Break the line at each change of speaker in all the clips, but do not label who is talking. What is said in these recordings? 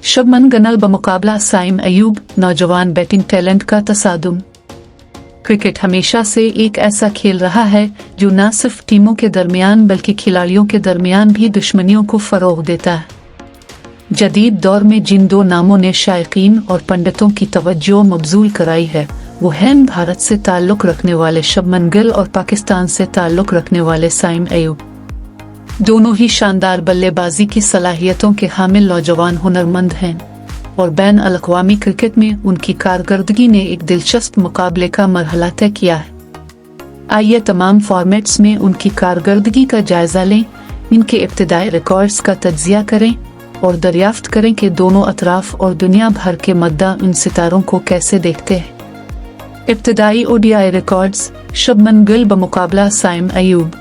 शबमन गनल बमुकाबला साइम अयूब, नौजवान batting talent का तसादुम। Cricket हमेशा से एक ऐसा खेल रहा है जो न सिर्फ टीमों के दरमियान बल्कि खिलाड़ियों के दरमियान भी दुश्मनियों को फरोग देता है। जदीद दौर में जिन दो नामों ने शायकीन और पंडितों की तवज्जो मबजूल कराई है वो हैं भारत से ताल्लुक़ रखने वाले शबमन गिल और पाकिस्तान से ताल्लुक़ रखने वाले साइम अयूब। दोनों ही शानदार बल्लेबाजी की सलाहियतों के हामिल नौजवान हुनरमंद हैं और बैन अल-अक़वामी क्रिकेट में उनकी कारकर्दगी ने एक दिलचस्प मुकाबले का मरहला तय किया है। आइए तमाम फॉर्मेट्स में उनकी कारकर्दगी का जायजा लें, इनके इब्तिदाई रिकॉर्ड्स का तज्जिया करें और दरियाफ्त करें कि दोनों अतराफ और दुनिया भर के मद्दा इन सितारों को कैसे देखते हैं। इब्तिदाई ओडीआई रिकॉर्ड्स। शबमन गिल बमुकाबला साइम अयूब।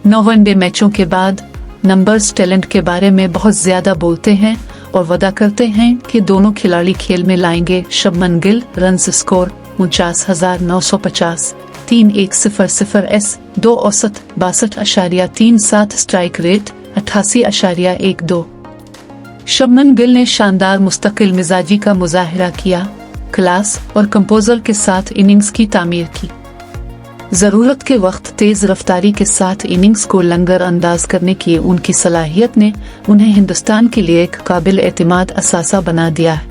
9 वनडे मैचों के बाद नंबर्स टैलेंट के बारे में बहुत ज्यादा बोलते हैं और वादा करते हैं कि दोनों खिलाड़ी खेल में लाएंगे। शबमन गिल रन्स स्कोर 49,950, 3.100 2 औसत 62.37, स्ट्राइक रेट 88.12। शबमन गिल ने शानदार मुस्तकिल मिजाजी का मुजाहिरा किया, क्लास और कंपोजर के साथ इनिंग्स की तामीर की। जरूरत के वक्त तेज रफ्तारी के साथ इनिंग्स को लंगर अंदाज करने की उनकी सलाहियत ने उन्हें हिंदुस्तान के लिए एक काबिल एतमाद असासा बना दिया है।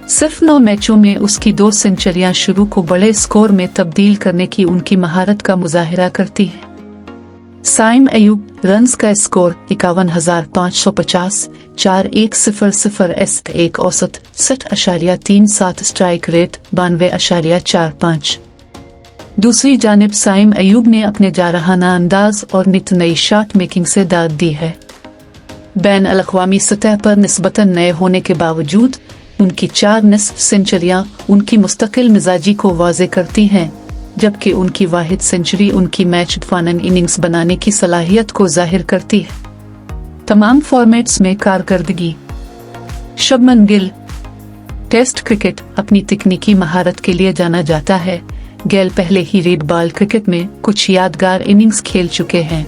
सिर्फ 9 मैचों में उसकी 2 सेंचुरियां शुरू को बड़े स्कोर में तब्दील करने की उनकी महारत का मुजाहिरा करती है। साइम अयूब रन्स का स्कोर 51,550, 4.100 1 औसत 60.37, स्ट्राइक रेट 92.45। दूसरी जानिब साइम अयूब ने अपने जारहाना अंदाज और नित नई शॉट मेकिंग से दाद दी है। बैन अल-अक़वामी सतह पर निस्बतन नए होने के बावजूद उनकी 4 निस्फ सेंचुरियां उनकी मुस्तकिल मिजाजी को वाज़े करती हैं, जबकि उनकी वाहिद सेंचुरी उनकी मैच डिफाइनिंग इनिंग्स बनाने की सलाहियत को जाहिर करती है। तमाम फॉर्मेट्स में कारकर्दगी। शबमन गिल। टेस्ट क्रिकेट अपनी तकनीकी महारत के लिए जाना जाता है। गिल पहले ही रेड बॉल क्रिकेट में कुछ यादगार इनिंग्स खेल चुके हैं,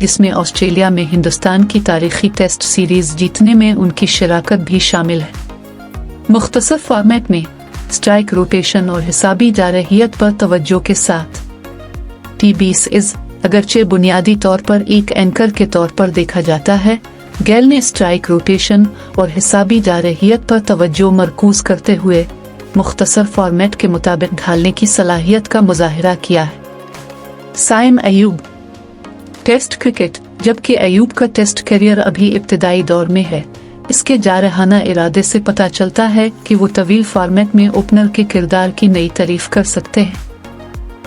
जिसमें ऑस्ट्रेलिया में हिंदुस्तान की तारीखी टेस्ट सीरीज जीतने में उनकी शराकत भी शामिल है। मुख्तसर फॉर्मेट में स्ट्राइक रोटेशन और हिसाबी जारहियत पर तवज्जो के साथ। T20 अगरचे बुनियादी तौर पर एक एंकर के तौर पर देखा जाता है, गिल ने स्ट्राइक रोटेशन और हिसाबी जारहियत पर तवज्जो मरकूज करते हुए मुख्तसर फॉर्मेट के मुताबिक ढालने की सलाहियत का मुजाहिरा किया है। साइम अयूब। Test cricket. जबकि अयूब का टेस्ट करियर अभी इब्तिदाई दौर में है, इसके जारहाना इरादे से पता चलता है कि वो तवील फॉर्मेट में ओपनर के किरदार की नई तारीफ कर सकते हैं।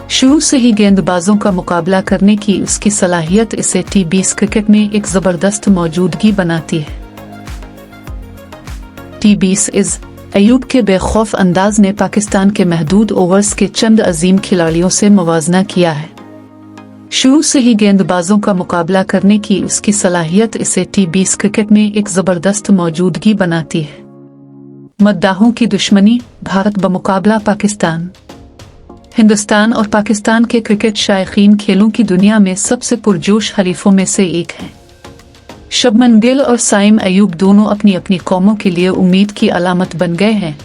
शुरू से ही गेंदबाजों का मुकाबला करने की उसकी सलाहियत इसे T20 क्रिकेट में एक जबरदस्त मौजूदगी बनाती है। T20 अयूब के बेखौफ अंदाज ने पाकिस्तान के महदूद ओवर्स के चंद अजीम खिलाड़ियों से मुवाजना किया है। शुरू से ही गेंदबाजों का मुकाबला करने की उसकी सलाहियत इसे T20 क्रिकेट में एक जबरदस्त मौजूदगी बनाती है। मद्दाहों की दुश्मनी। भारत बमुकाबला पाकिस्तान। हिंदुस्तान और पाकिस्तान के क्रिकेट शायकीन खेलों की दुनिया में सबसे पुरजोश हरीफों में से एक हैं। शबमन गिल और साइम अयूब दोनों अपनी अपनी कौमों के लिए उम्मीद की अलामत बन गए हैं,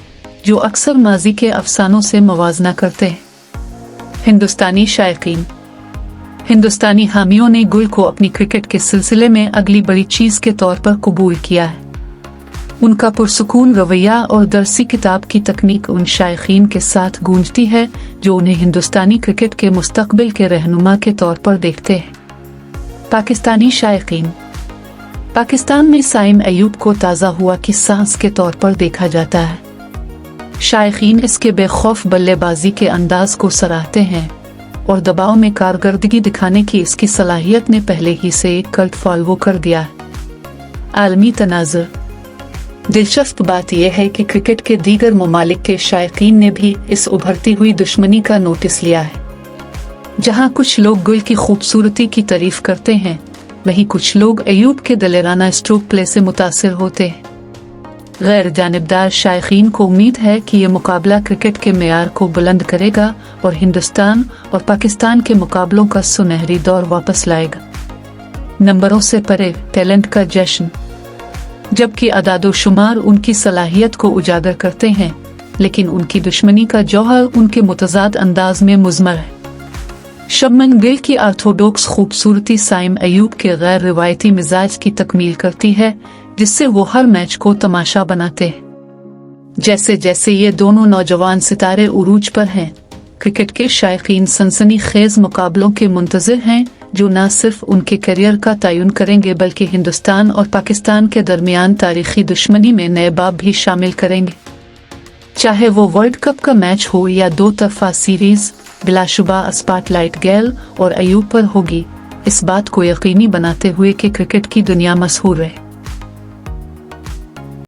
जो अक्सर माजी के अफसानों से मुवाजना करते हैं। हिंदुस्तानी शायकीन। हिंदुस्तानी हामियों ने गुल को अपनी क्रिकेट के सिलसिले में अगली बड़ी चीज के तौर पर कबूल किया है। उनका पुरसुकून रवैया और दरसी किताब की तकनीक उन शायकीन के साथ गूंजती है जो उन्हें हिंदुस्तानी क्रिकेट के मुस्तकबिल के रहनुमा के तौर पर देखते हैं। पाकिस्तानी शायकीन। पाकिस्तान में साइम अयूब को ताज़ा हुआ की सांस के तौर पर देखा जाता है। शायकीन इसके बेखौफ बल्लेबाजी के अंदाज को सराहते हैं और दबाव में कारकर्दगी दिखाने की इसकी सलाहियत ने पहले ही से एक कल्ट फॉलो कर दिया है। आलमी तनाज़ुर। दिलचस्प बात यह है कि क्रिकेट के दीगर ममालिक के शायकीन ने भी इस उभरती हुई दुश्मनी का नोटिस लिया है। जहां कुछ लोग गुल की खूबसूरती की तारीफ करते हैं, वहीं कुछ लोग अयूब के दलेराना स्ट्रोक प्ले से मुतासिर होते हैं। गैर जानिबदार शायकीन को उम्मीद है कि ये मुकाबला क्रिकेट के मेयार को बुलंद करेगा और हिंदुस्तान और पाकिस्तान के मुकाबलों का सुनहरी दौर वापस लाएगा। नंबरों से परे टैलेंट का जश्न। जबकि अदादोशुमार उनकी सलाहियत को उजागर करते हैं, लेकिन उनकी दुश्मनी का जौहर उनके मुतजाद अंदाज में मुज़मर है। शबनम गिल की ऑर्थोडॉक्स खूबसूरती साइम अयूब के गैर रिवायती मिजाज की तकमील करती है, जिससे वो हर मैच को तमाशा बनाते हैं। जैसे जैसे ये दोनों नौजवान सितारे उरूज पर हैं, क्रिकेट के शायकीन सनसनी खेज मुकाबलों के मुंतज़िर हैं, जो न सिर्फ उनके करियर का तयन करेंगे बल्कि हिंदुस्तान और पाकिस्तान के दरमियान तारीखी दुश्मनी में नए बाब भी शामिल करेंगे। चाहे वो वर्ल्ड कप का मैच हो या दो तरफा सीरीज, बिलाशुबा स्पॉटलाइट गेल और अयूब पर होगी, इस बात को यकीनी बनाते हुए कि क्रिकेट की दुनिया मशहूर रहे।